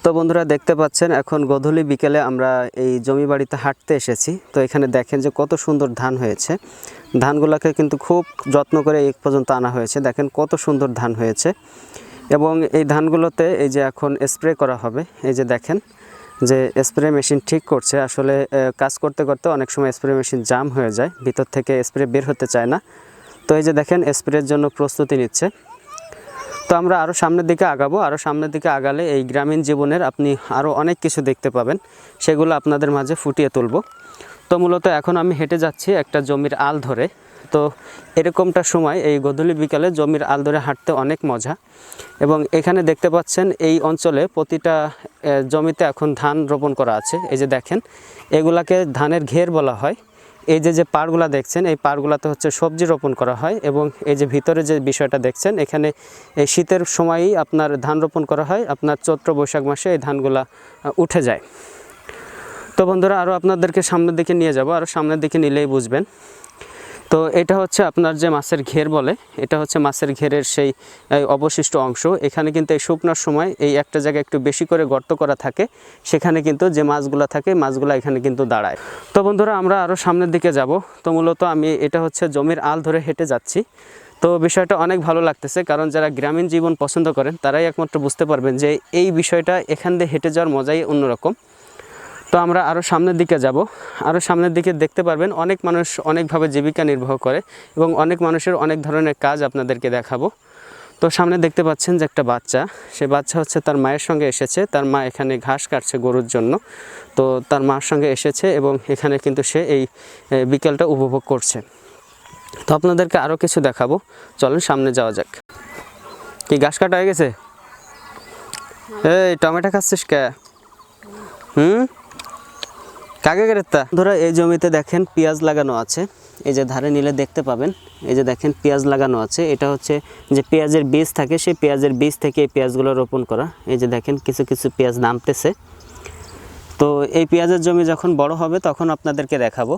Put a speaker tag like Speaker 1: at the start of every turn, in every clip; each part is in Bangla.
Speaker 1: তো বন্ধুরা দেখতে পাচ্ছেন এখন গোধূলি বিকেলে আমরা এই জমি বাড়িতে হাঁটতে এসেছি। তো এখানে দেখেন যে কত সুন্দর ধান হয়েছে। ধানগুলোকে কিন্তু খুব যত্ন করে এই পর্যন্ত আনা হয়েছে। দেখেন কত সুন্দর ধান হয়েছে এবং এই ধানগুলোতে এই যে এখন স্প্রে করা হবে। এই যে দেখেন যে স্প্রে মেশিন ঠিক করছে। আসলে কাজ করতে করতে অনেক সময় স্প্রে মেশিন জাম হয়ে যায়, ভিতর থেকে স্প্রে বের হতে চায় না। তো এই যে দেখেন স্প্রের জন্য প্রস্তুতি নিচ্ছে। তো আমরা আরও সামনের দিকে আগাবো। আরও সামনের দিকে আগালে এই গ্রামীণ জীবনের আপনি আরও অনেক কিছু দেখতে পাবেন, সেগুলো আপনাদের মাঝে ফুটিয়ে তুলব। তো মূলত এখন আমি হেঁটে যাচ্ছি একটা জমির আল ধরে। তো এরকমটা সময় এই গোধূলি বিকালে জমির আল ধরে হাঁটতে অনেক মজা। এবং এখানে দেখতে পাচ্ছেন এই অঞ্চলে প্রতিটা জমিতে এখন ধান রোপণ করা আছে। এই যে দেখেন এগুলাকে ধানের ঘের বলা হয়। এই যে পাড়গুলা দেখছেন, এই পাড়গুলাতে হচ্ছে সবজি রোপণ করা হয়। এবং এই যে ভিতরে যে বিষয়টা দেখছেন, এখানে এই শীতের সময়ই আপনার ধান রোপণ করা হয়। আপনার চৈত্র বৈশাখ মাসে এই ধানগুলা উঠে যায়। তো বন্ধুরা আরও আপনাদেরকে সামনের দিকে নিয়ে যাব, আরও সামনের দিকে নিলেই বুঝবেন। তো এটা হচ্ছে আপনার যে মাছের ঘের বলে, এটা হচ্ছে মাছের ঘেরের সেই অবশিষ্ট অংশ। এখানে কিন্তু এই শুকনোর সময় এই একটা জায়গায় একটু বেশি করে গর্ত করা থাকে, সেখানে কিন্তু যে মাছগুলো থাকে মাছগুলো এখানে কিন্তু দাঁড়ায়। তো বন্ধুরা আমরা আরও সামনের দিকে যাব। তো মূলত আমি এটা হচ্ছে জমির আল ধরে হেঁটে যাচ্ছি। তো বিষয়টা অনেক ভালো লাগতেছে, কারণ যারা গ্রামীণ জীবন পছন্দ করেন তারাই একমাত্র বুঝতে পারবেন যে এই বিষয়টা এখান দিয়ে হেঁটে যাওয়ার মজাই অন্যরকম। তো আমরা আরও সামনের দিকে যাব। আরও সামনের দিকে দেখতে পারবেন অনেক মানুষ অনেকভাবে জীবিকা নির্বাহ করে এবং অনেক মানুষের অনেক ধরনের কাজ আপনাদেরকে দেখাবো। তো সামনে দেখতে পাচ্ছেন যে একটা বাচ্চা, সে বাচ্চা হচ্ছে তার মায়ের সঙ্গে এসেছে। তার মা এখানে ঘাস কাটছে গরুর জন্য। তো তার মার সঙ্গে এসেছে এবং এখানে কিন্তু সে এই বিকেলটা উপভোগ করছে। তো আপনাদেরকে আরও কিছু দেখাবো, চলেন সামনে যাওয়া যাক। কি ঘাস কাটা হয়ে গেছে? এই টমেটো খাচ্ছিস কে? কাকে গ্রেপ্তা ধরো। এই জমিতে দেখেন পেঁয়াজ লাগানো আছে। এই যে ধারে নিলে দেখতে পাবেন, এই যে দেখেন পেঁয়াজ লাগানো আছে। এটা হচ্ছে যে পেঁয়াজের বীজ থাকে, সেই পেঁয়াজের বীজ থেকে এই পেঁয়াজগুলো রোপণ করা। এই যে দেখেন কিছু কিছু পেঁয়াজ নামতেছে। তো এই পেঁয়াজের জমি যখন বড় হবে তখন আপনাদেরকে দেখাবো।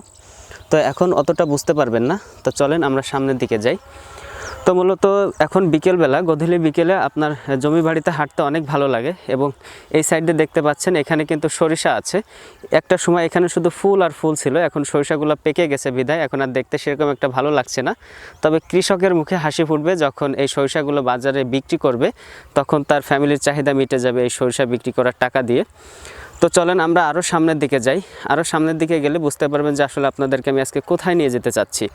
Speaker 1: তো এখন অতটা বুঝতে পারবেন না। তো চলেন আমরা সামনের দিকে যাই। তো মূলত এখন বিকেলবেলা, গোধূলি বিকেলে আপনার জমি বাড়িতে হাঁটতে অনেক ভালো লাগে। এবং এই সাইডে দেখতে পাচ্ছেন এখানে কিন্তু সরিষা আছে। একটা সময় এখানে শুধু ফুল আর ফুল ছিল, এখন সরিষাগুলো পেকে গেছে বিধায় এখন আর দেখতে সেরকম একটা ভালো লাগছে না। তবে কৃষকের মুখে হাসি ফুটবে যখন এই সরিষাগুলো বাজারে বিক্রি করবে, তখন তার ফ্যামিলির চাহিদা মিটে যাবে এই সরিষা বিক্রি করার টাকা দিয়ে। তো চলেন আমরা আরও সামনের দিকে যাই। আরও সামনের দিকে গেলে বুঝতে পারবেন যে আসলে আপনাদেরকে আমি আজকে কোথায় নিয়ে যেতে চাচ্ছি।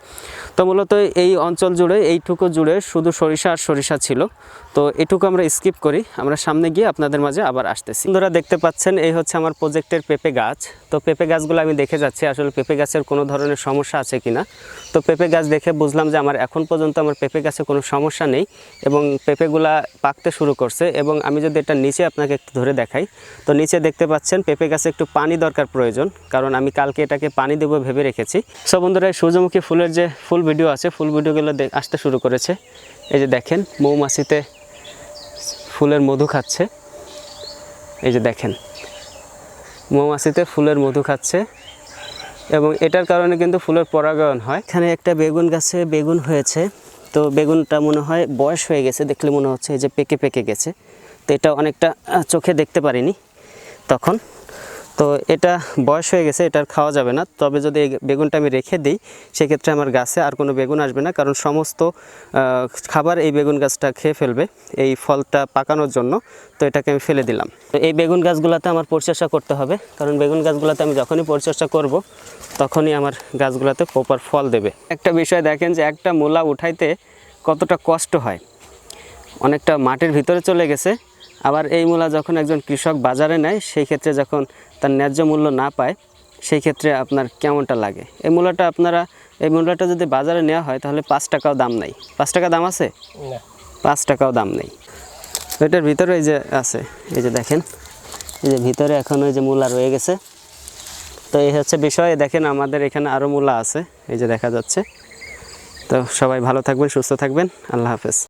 Speaker 1: তো মূলত এই অঞ্চল জুড়ে, এইটুকু জুড়ে শুধু সরিষা আর সরিষা ছিল। তো এটুকু আমরা স্কিপ করি, আমরা সামনে গিয়ে আপনাদের মাঝে আবার আসতেছি। বন্ধুরা দেখতে পাচ্ছেন এই হচ্ছে আমার প্রজেক্টের পেঁপে গাছ। তো পেঁপে গাছগুলো আমি দেখে যাচ্ছি আসলে পেঁপে গাছের কোনো ধরনের সমস্যা আছে কিনা। তো পেঁপে গাছ দেখে বুঝলাম যে আমার এখন পর্যন্ত আমার পেঁপে গাছে কোনো সমস্যা নেই এবং পেঁপেগুলা পাকতে শুরু করছে। এবং আমি যদি এটা নিচে আপনাকে একটু ধরে দেখাই, তো নিচে দেখতে পাচ্ছেন পেঁপে গাছে একটু পানি দরকার প্রয়োজন, কারণ আমি কালকে এটাকে পানি দেবো ভেবে রেখেছি। সব বন্ধুরা সূর্যমুখী ফুলের যে ফুল ভিডিও আছে, ফুল ভিডিওগুলো আসতে শুরু করেছে। এই যে দেখেন মৌমাছিতে ফুলের মধু খাচ্ছে। এই যে দেখেন মৌমাছিতে ফুলের মধু খাচ্ছে এবং এটার কারণে কিন্তু ফুলের পরাগায়ন হয়। এখানে একটা বেগুন গাছে বেগুন হয়েছে। তো বেগুনটা মনে হয় বয়স হয়ে গেছে, দেখলে মনে হচ্ছে এই যে পেকে পেকে গেছে। তো এটা অনেকটা চোখে দেখতে পারিনি তখন। তো এটা বয়স হয়ে গেছে, এটার খাওয়া যাবে না। তবে যদি এই বেগুনটা আমি রেখে দিই, সেক্ষেত্রে আমার গাছে আর কোনো বেগুন আসবে না, কারণ সমস্ত খাবার এই বেগুন গাছটা খেয়ে ফেলবে এই ফলটা পাকানোর জন্য। তো এটাকে আমি ফেলে দিলাম। তো এই বেগুন গাছগুলোতে আমার পরিচর্যা করতে হবে, কারণ বেগুন গাছগুলোতে আমি যখনই পরিচর্যা করব তখনই আমার গাছগুলোতে প্রপার ফল দেবে। একটা বিষয় দেখেন যে একটা মূলা উঠাইতে কতটা কষ্ট হয়, অনেকটা মাটির ভিতরে চলে গেছে। আবার এই মূলা যখন একজন কৃষক বাজারে নেয়, সেই ক্ষেত্রে যখন তার ন্যায্য মূল্য না পায়, সেই ক্ষেত্রে আপনার কেমনটা লাগে। এই মূলাটা যদি বাজারে নেওয়া হয় তাহলে 5 টাকাও দাম নেই। 5 টাকা দাম আছে? 5 টাকাও দাম নেই। এটার ভিতরে এই যে আছে, এই যে দেখেন এই যে ভিতরে এখন ওই যে মূলা রয়ে গেছে। তো এই হচ্ছে বিষয়। দেখেন আমাদের এখানে আরও মূলা আছে, এই যে দেখা যাচ্ছে। তো সবাই ভালো থাকবেন, সুস্থ থাকবেন। আল্লাহ হাফেজ।